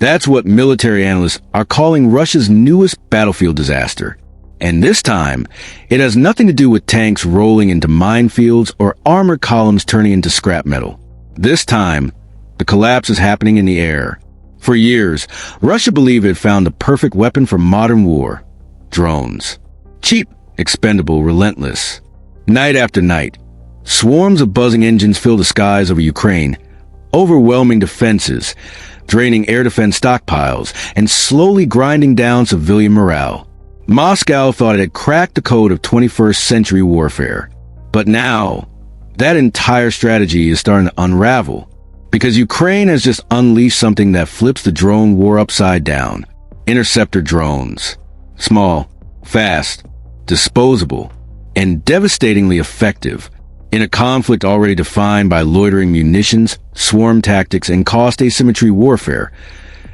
That's what military analysts are calling Russia's newest battlefield disaster. And this time, it has nothing to do with tanks rolling into minefields or armored columns turning into scrap metal. This time, the collapse is happening in the air. For years, Russia believed it found the perfect weapon for modern war: drones. Cheap, expendable, relentless. Night after night, swarms of buzzing engines fill the skies over Ukraine, overwhelming defenses, draining air defense stockpiles, and slowly grinding down civilian morale. Moscow thought it had cracked the code of 21st century warfare. But now, that entire strategy is starting to unravel, because Ukraine has just unleashed something that flips the drone war upside down. Interceptor drones. Small, fast, disposable, and devastatingly effective. In a conflict already defined by loitering munitions, swarm tactics, and cost asymmetry warfare,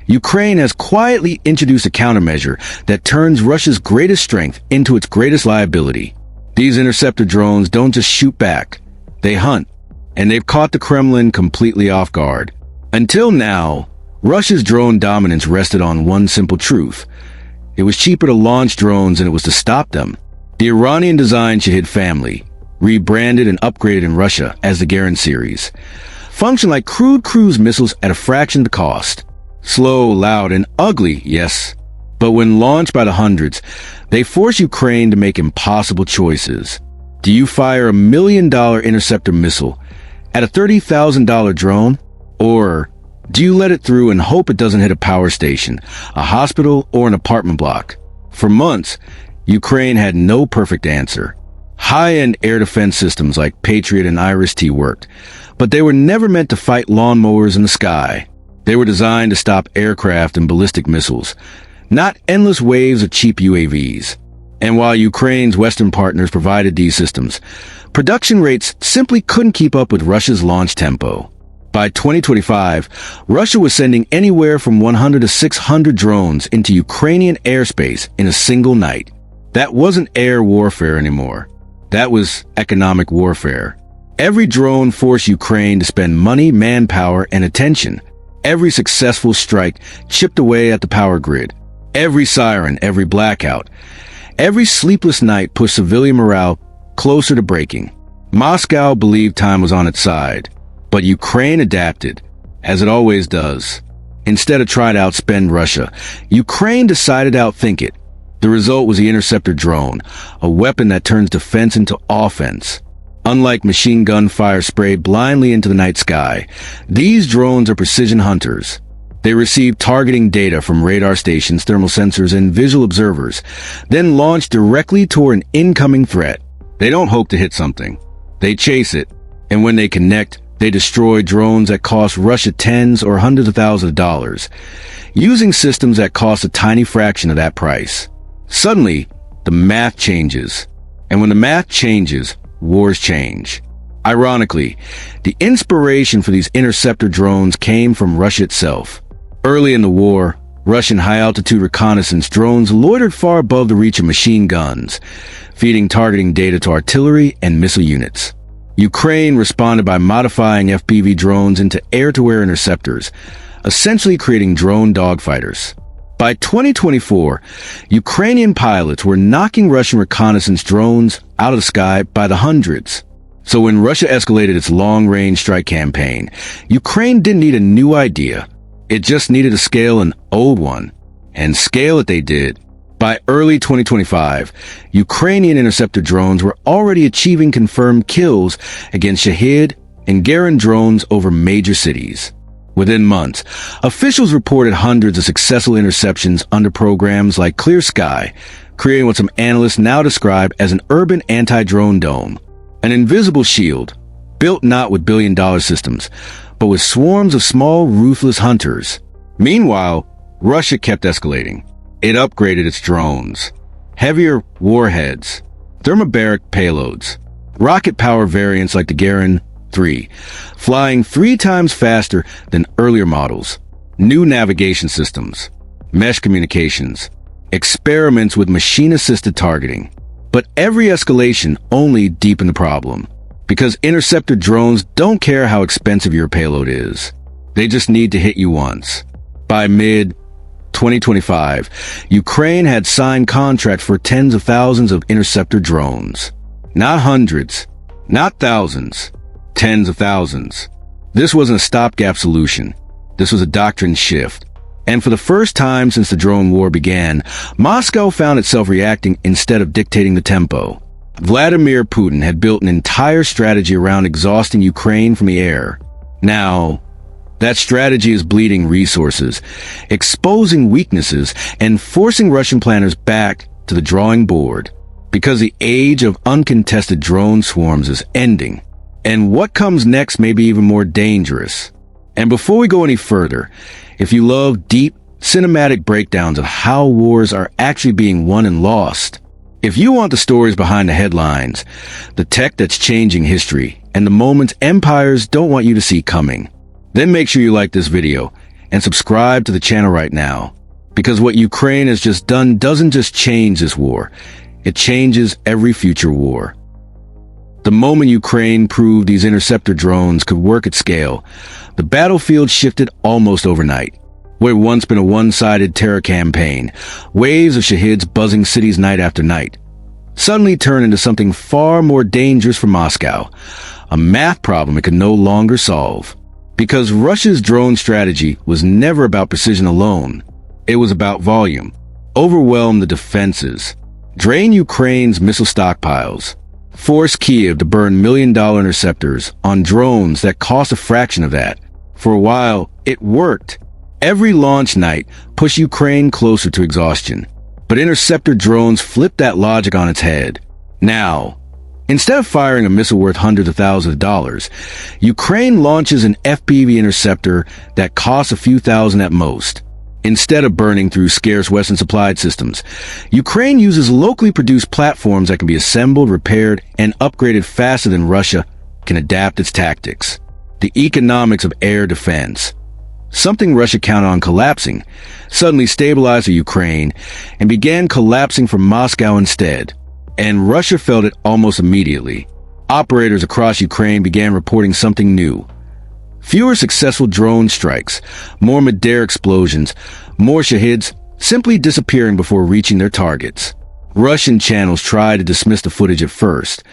Ukraine has quietly introduced a countermeasure that turns Russia's greatest strength into its greatest liability. These interceptor drones don't just shoot back, they hunt, and they've caught the Kremlin completely off guard. Until now, Russia's drone dominance rested on one simple truth. It was cheaper to launch drones than it was to stop them. The Iranian-designed Shahid family, rebranded and upgraded in Russia as the Garin series, function like crude cruise missiles at a fraction of the cost. Slow, loud, and ugly, yes. But when launched by the hundreds, they force Ukraine to make impossible choices. Do you fire $1 million interceptor missile at a $30,000 drone? Or do you let it through and hope it doesn't hit a power station, a hospital, or an apartment block? For months, Ukraine had no perfect answer. High-end air defense systems like Patriot and Iris-T worked, but they were never meant to fight lawnmowers in the sky. They were designed to stop aircraft and ballistic missiles, not endless waves of cheap UAVs. And while Ukraine's Western partners provided these systems, production rates simply couldn't keep up with Russia's launch tempo. By 2025, Russia was sending anywhere from 100 to 600 drones into Ukrainian airspace in a single night. That wasn't air warfare anymore. That was economic warfare. Every drone forced Ukraine to spend money, manpower, and attention. Every successful strike chipped away at the power grid. Every siren, every blackout, every sleepless night pushed civilian morale closer to breaking. Moscow believed time was on its side, but Ukraine adapted, as it always does. Instead of trying to outspend Russia, Ukraine decided to outthink it. The result was the interceptor drone, a weapon that turns defense into offense. Unlike machine gun fire sprayed blindly into the night sky, these drones are precision hunters. They receive targeting data from radar stations, thermal sensors, and visual observers, then launch directly toward an incoming threat. They don't hope to hit something. They chase it, and when they connect, they destroy drones that cost Russia tens or hundreds of thousands of dollars, using systems that cost a tiny fraction of that price. Suddenly, the math changes. And when the math changes, wars change. Ironically, the inspiration for these interceptor drones came from Russia itself. Early in the war, Russian high-altitude reconnaissance drones loitered far above the reach of machine guns, feeding targeting data to artillery and missile units. Ukraine responded by modifying FPV drones into air-to-air interceptors, essentially creating drone dogfighters. By 2024, Ukrainian pilots were knocking Russian reconnaissance drones out of the sky by the hundreds. So when Russia escalated its long-range strike campaign, Ukraine didn't need a new idea. It just needed to scale an old one. And scale it they did. By early 2025, Ukrainian interceptor drones were already achieving confirmed kills against Shahid and Garin drones over major cities. Within months, officials reported hundreds of successful interceptions under programs like Clear Sky, creating what some analysts now describe as an urban anti-drone dome. An invisible shield, built not with billion-dollar systems, but with swarms of small, ruthless hunters. Meanwhile, Russia kept escalating. It upgraded its drones. Heavier warheads, thermobaric payloads, rocket power variants like the Garin 3, flying 3 times faster than earlier models, new navigation systems, mesh communications, experiments with machine-assisted targeting. But every escalation only deepened the problem, because interceptor drones don't care how expensive your payload is. They just need to hit you once. By mid-2025, Ukraine had signed contracts for tens of thousands of interceptor drones. Not hundreds, not thousands, tens of thousands. This wasn't a stopgap solution. This was a doctrine shift. And for the first time since the drone war began, Moscow found itself reacting instead of dictating the tempo. Vladimir Putin had built an entire strategy around exhausting Ukraine from the air. Now, that strategy is bleeding resources, exposing weaknesses, and forcing Russian planners back to the drawing board. Because the age of uncontested drone swarms is ending. And what comes next may be even more dangerous. And before we go any further, if you love deep, cinematic breakdowns of how wars are actually being won and lost, if you want the stories behind the headlines, the tech that's changing history, and the moments empires don't want you to see coming, then make sure you like this video and subscribe to the channel right now. Because what Ukraine has just done doesn't just change this war, it changes every future war. The moment Ukraine proved these interceptor drones could work at scale, the battlefield shifted almost overnight. What had once been a one-sided terror campaign, waves of shahids buzzing cities night after night, suddenly turned into something far more dangerous for Moscow, a math problem it could no longer solve. Because Russia's drone strategy was never about precision alone. It was about volume. Overwhelm the defenses. Drain Ukraine's missile stockpiles. Force Kiev to burn million-dollar interceptors on drones that cost a fraction of that. For a while, it worked. Every launch night pushed Ukraine closer to exhaustion. But interceptor drones flipped that logic on its head. Now, instead of firing a missile worth hundreds of thousands of dollars, Ukraine launches an FPV interceptor that costs a few thousand at most. Instead of burning through scarce Western-supplied systems, Ukraine uses locally produced platforms that can be assembled, repaired, and upgraded faster than Russia can adapt its tactics. The economics of air defense, something Russia counted on collapsing, suddenly stabilized the Ukraine and began collapsing from Moscow instead. And Russia felt it almost immediately. Operators across Ukraine began reporting something new. Fewer successful drone strikes, more mid-air explosions, more shahids simply disappearing before reaching their targets. Russian channels tried to dismiss the footage at first,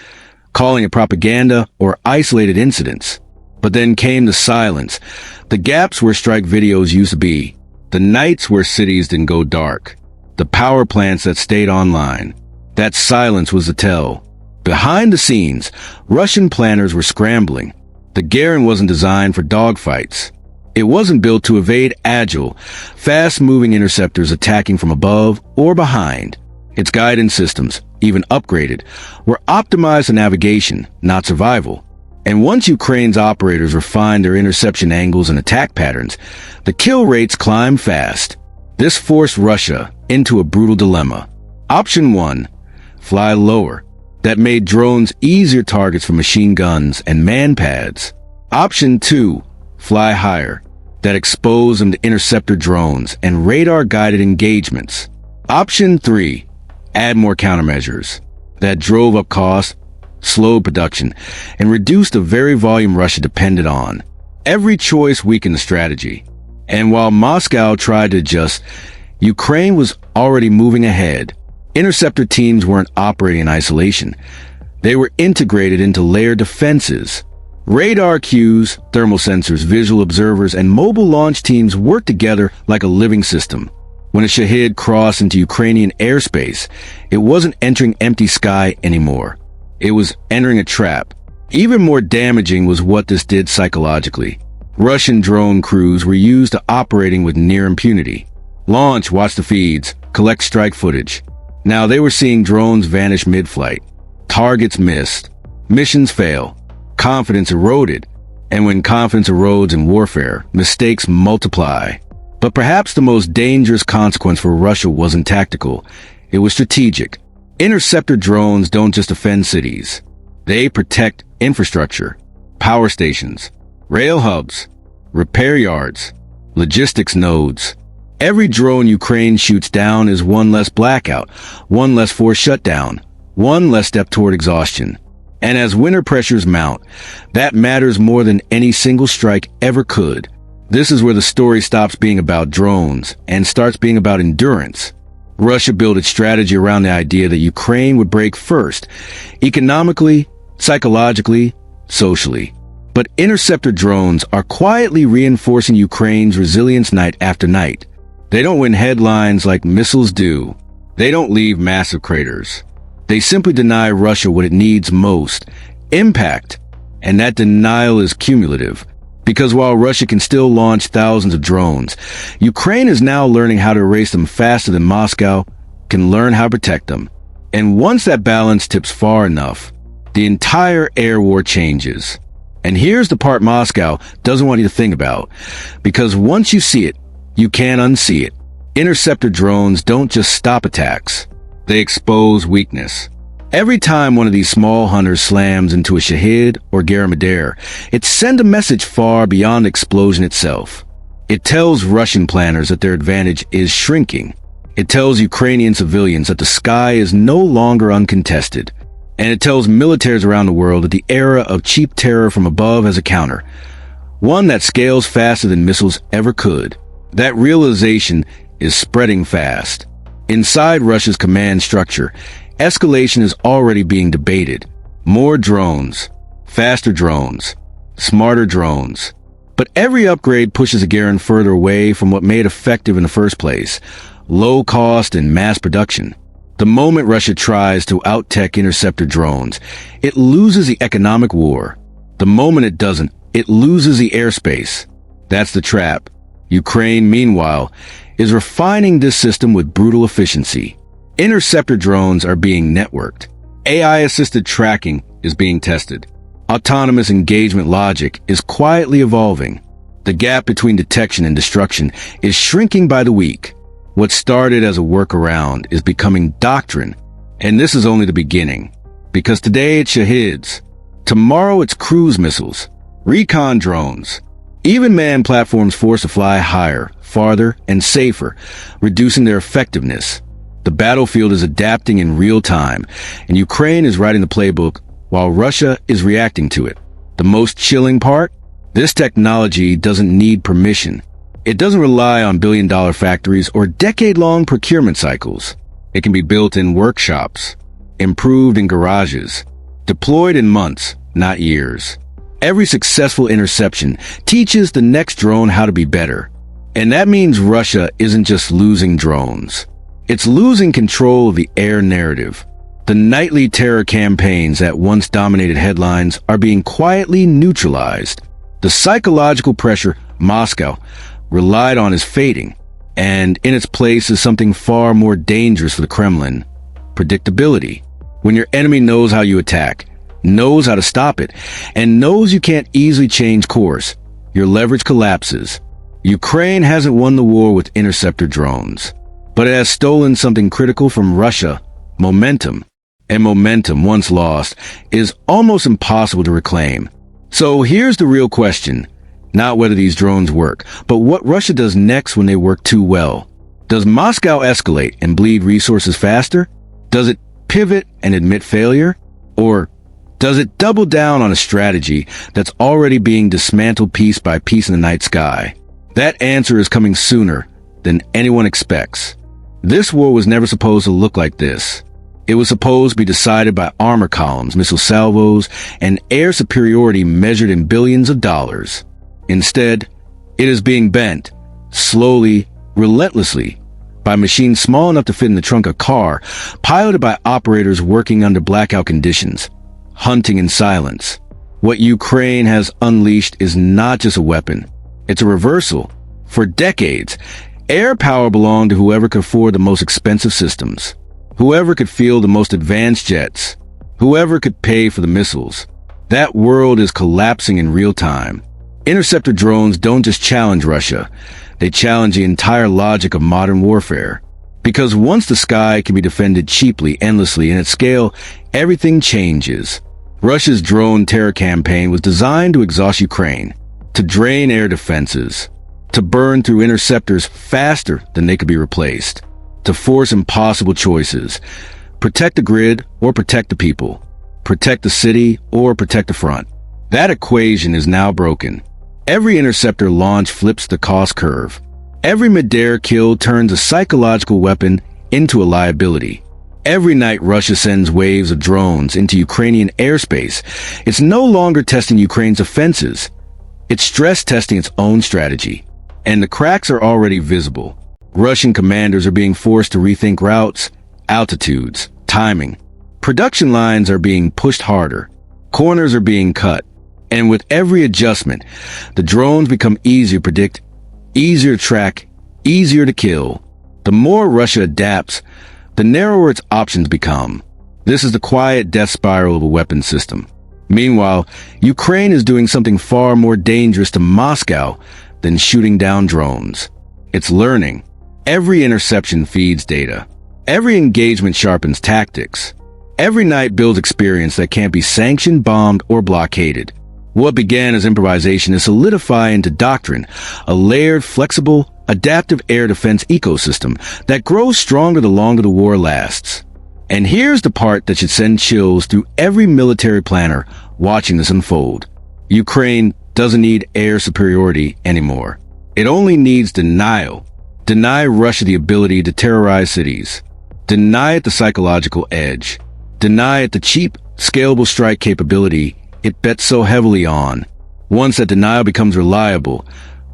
calling it propaganda or isolated incidents. But then came the silence, the gaps where strike videos used to be, the nights where cities didn't go dark, the power plants that stayed online. That silence was the tell. Behind the scenes, Russian planners were scrambling. The Garen wasn't designed for dogfights. It wasn't built to evade agile, fast-moving interceptors attacking from above or behind. Its guidance systems, even upgraded, were optimized for navigation, not survival. And once Ukraine's operators refined their interception angles and attack patterns, the kill rates climbed fast. This forced Russia into a brutal dilemma. Option 1, fly lower. That made drones easier targets for machine guns and man-pads. Option 2, fly higher. That exposed them to interceptor drones and radar-guided engagements. Option 3, add more countermeasures. That drove up costs, slowed production, and reduced the very volume Russia depended on. Every choice weakened the strategy. And while Moscow tried to adjust, Ukraine was already moving ahead. Interceptor teams weren't operating in isolation. They were integrated into layered defenses. Radar cues, thermal sensors, visual observers, and mobile launch teams worked together like a living system. When a Shahid crossed into Ukrainian airspace, it wasn't entering empty sky anymore. It was entering a trap. Even more damaging was what this did psychologically. Russian drone crews were used to operating with near impunity. Launch, watch the feeds, collect strike footage. Now they were seeing drones vanish mid-flight. Targets missed. Missions fail. Confidence eroded. And when confidence erodes in warfare, mistakes multiply. But perhaps the most dangerous consequence for Russia wasn't tactical. It was strategic. Interceptor drones don't just defend cities. They protect infrastructure, power stations, rail hubs, repair yards, logistics nodes. Every drone Ukraine shoots down is one less blackout, one less forced shutdown, one less step toward exhaustion. And as winter pressures mount, that matters more than any single strike ever could. This is where the story stops being about drones and starts being about endurance. Russia built its strategy around the idea that Ukraine would break first, economically, psychologically, socially. But interceptor drones are quietly reinforcing Ukraine's resilience night after night. They don't win headlines like missiles do. They don't leave massive craters. They simply deny Russia what it needs most: impact. And that denial is cumulative. Because while Russia can still launch thousands of drones, Ukraine is now learning how to erase them faster than Moscow can learn how to protect them. And once that balance tips far enough, the entire air war changes. And here's the part Moscow doesn't want you to think about. Because once you see it, you can't unsee it. Interceptor drones don't just stop attacks. They expose weakness. Every time one of these small hunters slams into a Shahid or Garamadir, it sends a message far beyond the explosion itself. It tells Russian planners that their advantage is shrinking. It tells Ukrainian civilians that the sky is no longer uncontested. And it tells militaries around the world that the era of cheap terror from above has a counter. One that scales faster than missiles ever could. That realization is spreading fast. Inside Russia's command structure, escalation is already being debated. More drones, faster drones, smarter drones. But every upgrade pushes a Garen further away from what made it effective in the first place: low cost and mass production. The moment Russia tries to out-tech interceptor drones, it loses the economic war. The moment it doesn't, it loses the airspace. That's the trap. Ukraine, meanwhile, is refining this system with brutal efficiency. Interceptor drones are being networked. AI-assisted tracking is being tested. Autonomous engagement logic is quietly evolving. The gap between detection and destruction is shrinking by the week. What started as a workaround is becoming doctrine. And this is only the beginning. Because today it's Shahids. Tomorrow it's cruise missiles, recon drones. Even manned platforms forced to fly higher, farther, and safer, reducing their effectiveness. The battlefield is adapting in real time, and Ukraine is writing the playbook while Russia is reacting to it. The most chilling part? This technology doesn't need permission. It doesn't rely on billion-dollar factories or decade-long procurement cycles. It can be built in workshops, improved in garages, deployed in months, not years. Every successful interception teaches the next drone how to be better. And that means Russia isn't just losing drones. It's losing control of the air narrative. The nightly terror campaigns that once dominated headlines are being quietly neutralized. The psychological pressure Moscow relied on is fading, and in its place is something far more dangerous for the Kremlin: predictability. When your enemy knows how you attack, knows how to stop it, and knows you can't easily change course, your leverage collapses. Ukraine hasn't won the war with interceptor drones, but it has stolen something critical from Russia: momentum. And momentum, once lost, is almost impossible to reclaim. So here's the real question. Not whether these drones work, but what Russia does next when they work too well. Does Moscow escalate and bleed resources faster? Does it pivot and admit failure? Or does it double down on a strategy that's already being dismantled piece by piece in the night sky? That answer is coming sooner than anyone expects. This war was never supposed to look like this. It was supposed to be decided by armor columns, missile salvos, and air superiority measured in billions of dollars. Instead, it is being bent, slowly, relentlessly, by machines small enough to fit in the trunk of a car, piloted by operators working under blackout conditions, hunting in silence. What Ukraine has unleashed is not just a weapon. It's a reversal. For decades, air power belonged to whoever could afford the most expensive systems, whoever could field the most advanced jets, whoever could pay for the missiles. That world is collapsing in real time. Interceptor drones don't just challenge Russia. They challenge the entire logic of modern warfare. Because once the sky can be defended cheaply, endlessly, and at scale, everything changes. Russia's drone terror campaign was designed to exhaust Ukraine, to drain air defenses, to burn through interceptors faster than they could be replaced, to force impossible choices: protect the grid or protect the people, protect the city or protect the front. That equation is now broken. Every interceptor launch flips the cost curve. Every mid-air kill turns a psychological weapon into a liability. Every night Russia sends waves of drones into Ukrainian airspace. It's no longer testing Ukraine's offenses. It's stress testing its own strategy. And the cracks are already visible. Russian commanders are being forced to rethink routes, altitudes, timing. Production lines are being pushed harder. Corners are being cut. And with every adjustment, the drones become easier to predict, easier to track, easier to kill. The more Russia adapts, the narrower its options become. This is the quiet death spiral of a weapons system. Meanwhile, Ukraine is doing something far more dangerous to Moscow than shooting down drones. It's learning. Every interception feeds data. Every engagement sharpens tactics. Every night builds experience that can't be sanctioned, bombed, or blockaded. What began as improvisation is solidifying into doctrine, a layered, flexible, adaptive air defense ecosystem that grows stronger the longer the war lasts. And here's the part that should send chills through every military planner watching this unfold. Ukraine doesn't need air superiority anymore. It only needs denial. Deny Russia the ability to terrorize cities. Deny it the psychological edge. Deny it the cheap, scalable strike capability it bets so heavily on. Once that denial becomes reliable,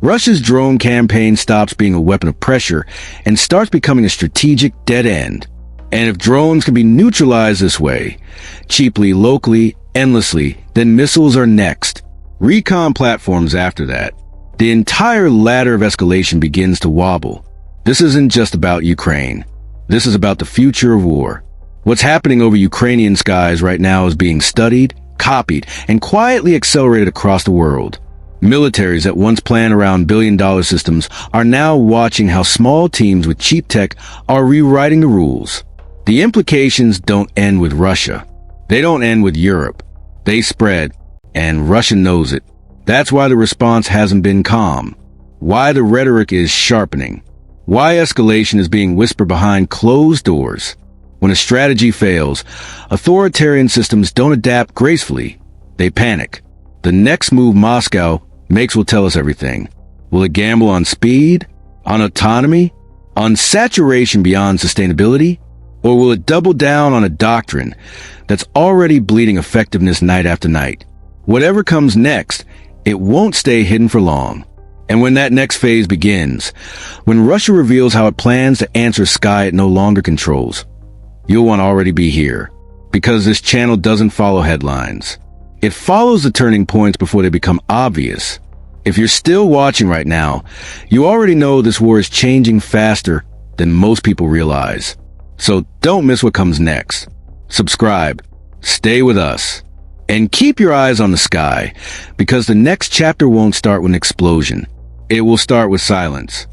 Russia's drone campaign stops being a weapon of pressure and starts becoming a strategic dead end. And if drones can be neutralized this way, cheaply, locally, endlessly, then missiles are next. Recon platforms after that. The entire ladder of escalation begins to wobble. This isn't just about Ukraine. This is about the future of war. What's happening over Ukrainian skies right now is being studied, copied, and quietly accelerated across the world. Militaries that once planned around billion-dollar systems are now watching how small teams with cheap tech are rewriting the rules. The implications don't end with Russia. They don't end with Europe. They spread, and Russia knows it. That's why the response hasn't been calm. Why the rhetoric is sharpening. Why escalation is being whispered behind closed doors. When a strategy fails, authoritarian systems don't adapt gracefully. They panic. The next move Moscow makes will tell us everything. Will it gamble on speed? On autonomy? On saturation beyond sustainability? Or will it double down on a doctrine that's already bleeding effectiveness night after night? Whatever comes next, it won't stay hidden for long. And when that next phase begins, when Russia reveals how it plans to answer a sky it no longer controls, you'll want to already be here. Because this channel doesn't follow headlines. It follows the turning points before they become obvious. If you're still watching right now, you already know this war is changing faster than most people realize. So don't miss what comes next. Subscribe, stay with us, and keep your eyes on the sky, because the next chapter won't start with an explosion. It will start with silence.